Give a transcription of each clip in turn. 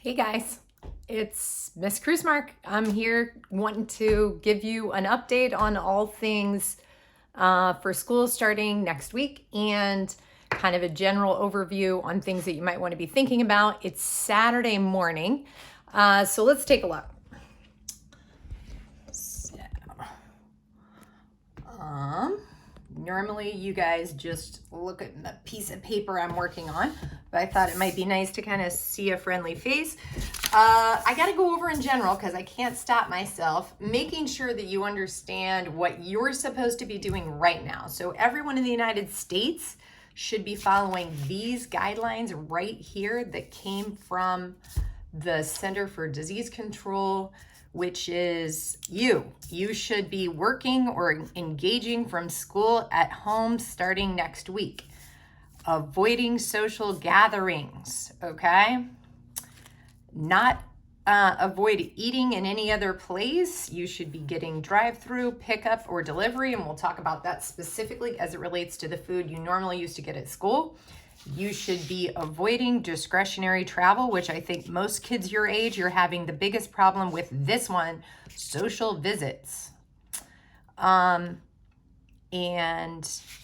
Hey guys, it's Miss Cruisemark. I'm here wanting to give you an update on all things for school starting next week and kind of a general overview on things that you might want to be thinking about. It's Saturday morning, so let's take a look. So, normally you guys just look at the piece of paper I'm working on, but I thought it might be nice to kind of see a friendly face. I got to go over in general because I can't stop myself, making sure that you understand what you're supposed to be doing right now. So everyone in the United States should be following these guidelines right here that came from the Center for Disease Control, which is you. You should be working or engaging from school at home starting next week. Avoiding social gatherings, okay? Not avoid eating in any other place. You should be getting drive-through, pickup, or delivery, and we'll talk about that specifically as it relates to the food you normally used to get at school. You should be avoiding discretionary travel, which I think most kids your age, you're having the biggest problem with this one, social visits. And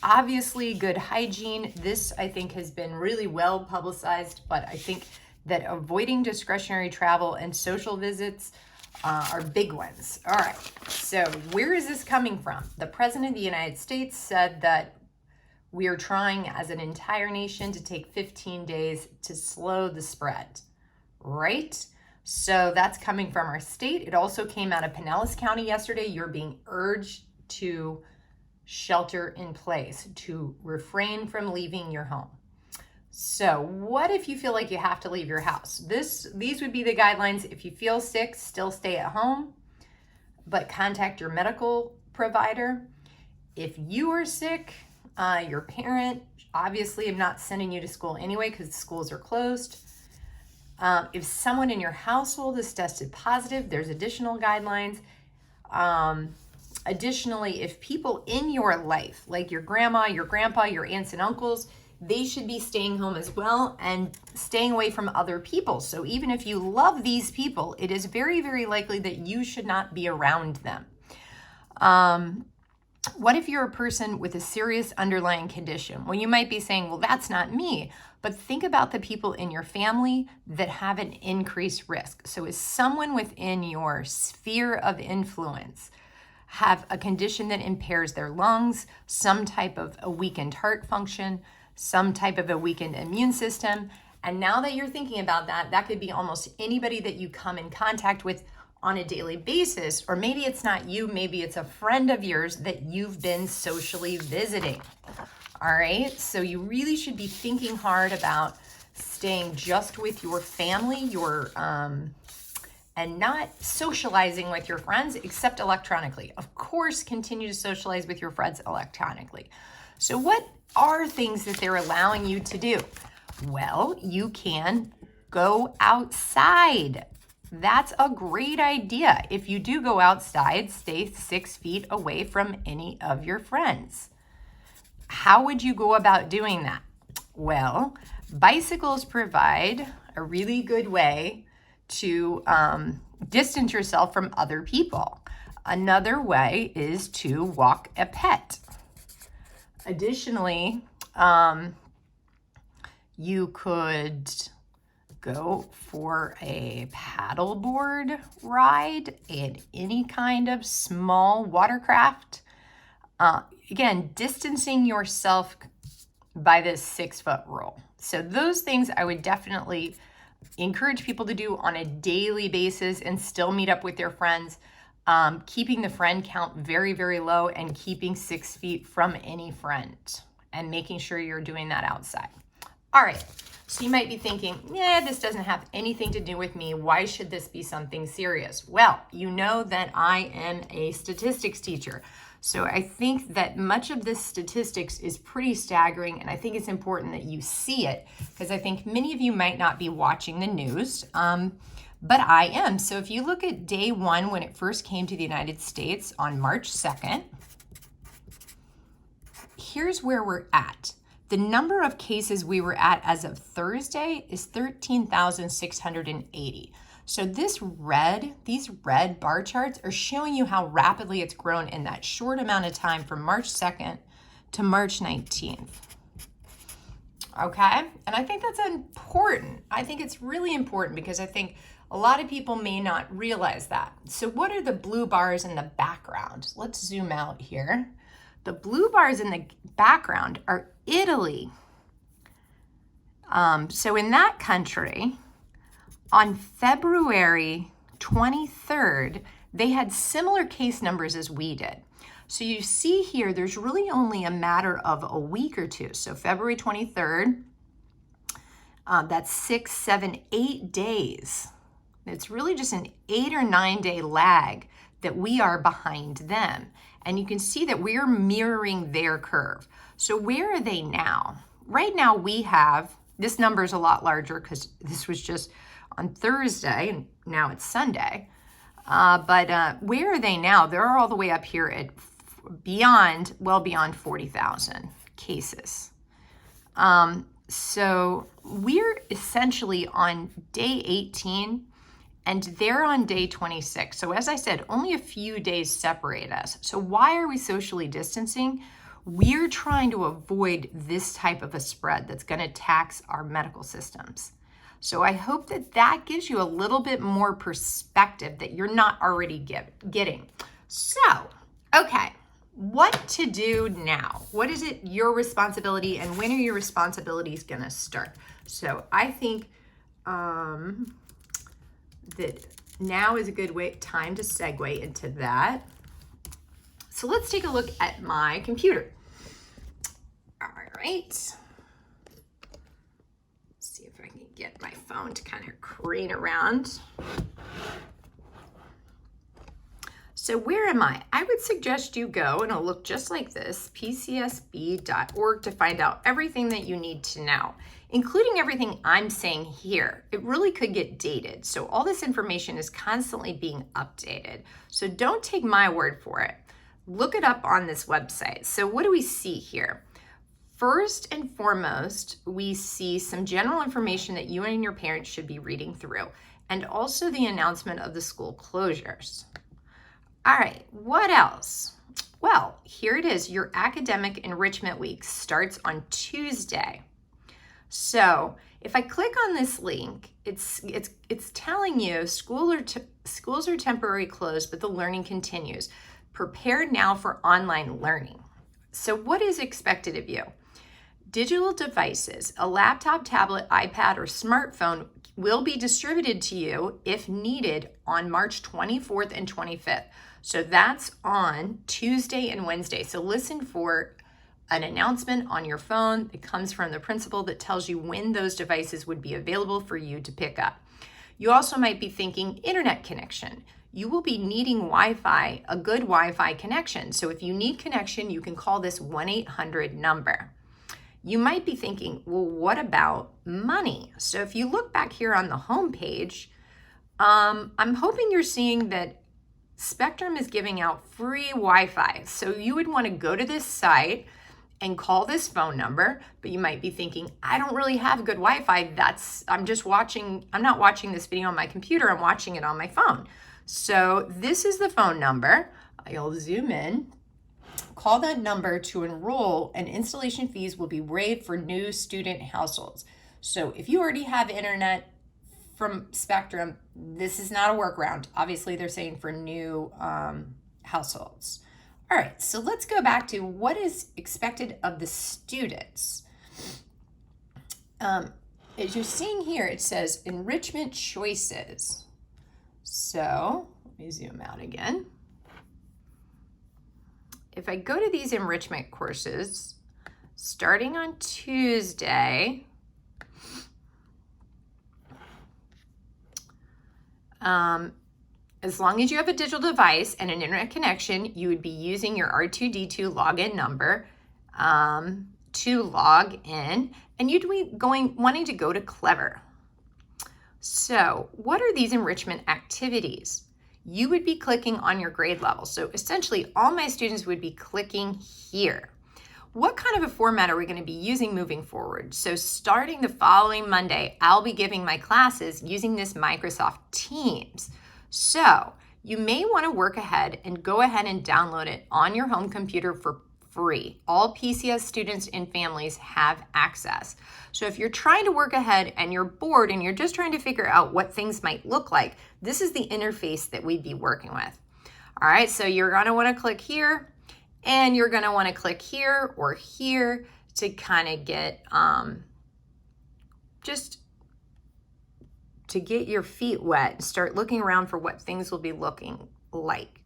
obviously good hygiene. This I think has been really well publicized, but I think that avoiding discretionary travel and social visits are big ones. All right, so where is this coming from? The President of the United States said that we are trying as an entire nation to take 15 days to slow the spread, right? So that's coming from our state. It also came out of Pinellas County yesterday. You're being urged to shelter in place, to refrain from leaving your home. So what if you feel like you have to leave your house? These would be the guidelines. If you feel sick, still stay at home, but contact your medical provider. If you are sick, your parent, obviously I'm not sending you to school anyway because schools are closed. If someone in your household is tested positive, there's additional guidelines. Additionally, if people in your life, like your grandma, your grandpa, your aunts and uncles, they should be staying home as well and staying away from other people. So even if you love these people, it is very, very likely that you should not be around them. What if you're a person with a serious underlying condition? Well, you might be saying, well, that's not me. But think about the people in your family that have an increased risk. So is someone within your sphere of influence have a condition that impairs their lungs, some type of a weakened heart function, some type of a weakened immune system? And now that you're thinking about that, that could be almost anybody that you come in contact with on a daily basis, or maybe it's not you, maybe it's a friend of yours that you've been socially visiting. All right, so you really should be thinking hard about staying just with your family, and not socializing with your friends except electronically. Of course, continue to socialize with your friends electronically. So what are things that they're allowing you to do? Well, you can go outside. That's a great idea. If you do go outside, stay 6 feet away from any of your friends. How would you go about doing that? Well, bicycles provide a really good way to distance yourself from other people. Another way is to walk a pet. Additionally, you could go for a paddleboard ride and any kind of small watercraft. Again, distancing yourself by this 6-foot rule. So those things I would definitely encourage people to do on a daily basis and still meet up with their friends, keeping the friend count very, very low and keeping 6 feet from any friend and making sure you're doing that outside. All right. So you might be thinking, yeah, this doesn't have anything to do with me. Why should this be something serious? Well, you know that I am a statistics teacher. So I think that much of this statistics is pretty staggering, and I think it's important that you see it because I think many of you might not be watching the news, but I am. So if you look at day one when it first came to the United States on March 2nd, here's where we're at. The number of cases we were at as of Thursday is 13,680. So these red bar charts are showing you how rapidly it's grown in that short amount of time from March 2nd to March 19th. Okay, and I think that's important. I think it's really important because I think a lot of people may not realize that. So what are the blue bars in the background? Let's zoom out here. The blue bars in the background are Italy. So in that country, on February 23rd, they had similar case numbers as we did. So you see here, there's really only a matter of a week or two. So February 23rd, that's 6, 7, 8 days. It's really just an 8 or 9 day lag that we are behind them. And you can see that we're mirroring their curve. So where are they now? Right now we have, this number is a lot larger because this was just on Thursday and now it's Sunday. But where are they now? They're all the way up here at well beyond 40,000 cases. So we're essentially on day 18 and they're on day 26. So as I said, only a few days separate us. So why are we socially distancing? We're trying to avoid this type of a spread that's going to tax our medical systems. So I hope that that gives you a little bit more perspective that you're not already getting. So, okay. What to do now? What is it your responsibility and when are your responsibilities going to start? So I think that now is a good time to segue into that. So let's take a look at my computer. All right. Let's see if I can get my phone to kind of crane around. So where am I? I would suggest you go, and it'll look just like this, pcsb.org, to find out everything that you need to know, including everything I'm saying here. It really could get dated. So all this information is constantly being updated. So don't take my word for it. Look it up on this website. So what do we see here? First and foremost, we see some general information that you and your parents should be reading through, and also the announcement of the school closures. All right, what else? Well, here it is. Your academic enrichment week starts on Tuesday. So if I click on this link, it's telling you schools are temporarily closed, but the learning continues. Prepare now for online learning. So what is expected of you? Digital devices, a laptop, tablet, iPad, or smartphone will be distributed to you if needed on March 24th and 25th. So that's on Tuesday and Wednesday. So listen for an announcement on your phone that comes from the principal that tells you when those devices would be available for you to pick up. You also might be thinking internet connection. You will be needing Wi-Fi, a good Wi-Fi connection. So if you need connection, you can call this 1-800 number. You might be thinking, well, what about money? So if you look back here on the home page, I'm hoping you're seeing that Spectrum is giving out free Wi-Fi. So you would want to go to this site and call this phone number, but you might be thinking, I don't really have good Wi-Fi. I'm not watching this video on my computer, I'm watching it on my phone. So this is the phone number. I'll zoom in. Call that number to enroll, and installation fees will be waived for new student households. So if you already have internet from Spectrum, this is not a workaround. Obviously, they're saying for new households. All right, so let's go back to what is expected of the students. As you're seeing here, it says enrichment choices. So let me zoom out again. If I go to these enrichment courses, starting on Tuesday, as long as you have a digital device and an internet connection, you would be using your R2D2 login number to log in, and you'd be wanting to go to Clever. So what are these enrichment activities? You would be clicking on your grade level. So essentially all my students would be clicking here. what kind of a format are we going to be using moving forward? So starting the following Monday, I'll be giving my classes using this Microsoft Teams. So you may want to work ahead and go ahead and download it on your home computer for free. All PCS students and families have access. So if you're trying to work ahead and you're bored and you're just trying to figure out what things might look like, this is the interface that we'd be working with. All right, so you're going to want to click here, and you're going to want to click here or here to kind of get just to get your feet wet and start looking around for what things will be looking like.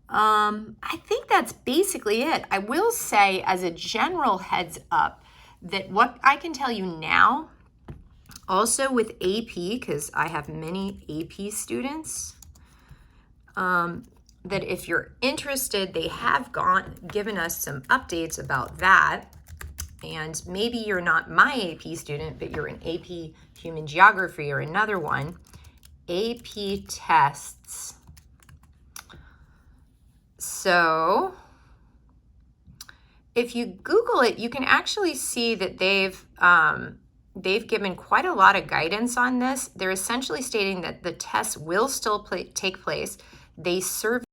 I think that's basically it. I will say, as a general heads up, that what I can tell you now, also with AP, because I have many AP students, that if you're interested, they have given us some updates about that. And maybe you're not my AP student, but you're an AP Human Geography or another one. AP tests. So if you Google it, you can actually see that they've given quite a lot of guidance on this. They're essentially stating that the tests will still take place. They serve